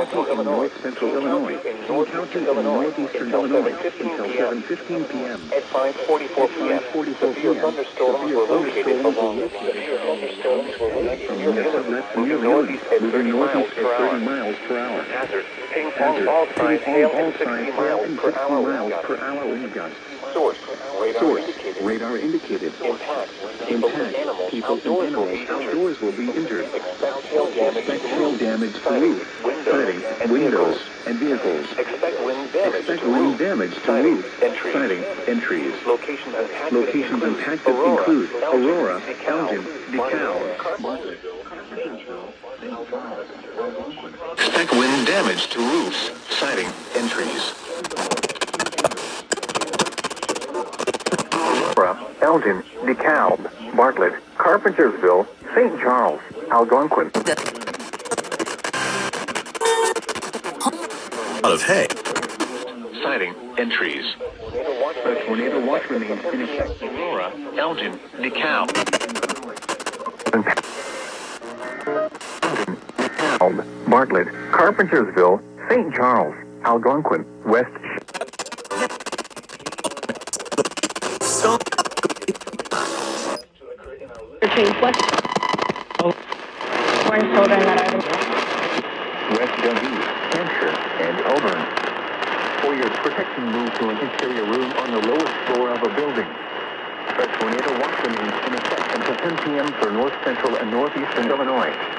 County in north-central Illinois. King County in northeastern Illinois until 7:15 p.m. At 5:44 p.m., severe thunderstorms were located along the moving northeast at 30 miles per hour. Hazard, ping pong all signs hail and 60 miles per hour wind gusts. Source, radar indicated. Impact, People and animals outdoors will be injured. Expect hail damage to roof, siding, windows, and vehicles. Expect wind damage to roof, siding, entries. Locations impacted include Aurora, Elgin, DeKalb. Expect wind damage to roofs, siding, entries. Aurora, Elgin, DeKalb, Bartlett, Carpentersville, St. Charles, Algonquin. Out of hay. Siding, entries. The tornado watch remains in effect. Aurora, Elgin, DeKalb. Bartlett, Carpentersville, St. Charles, Algonquin, West. West Dundee, Hampshire, and Auburn. For your protection, move to an interior room on the lowest floor of a building. A tornado watch remains in effect until 10 p.m. for north central and northeastern Illinois.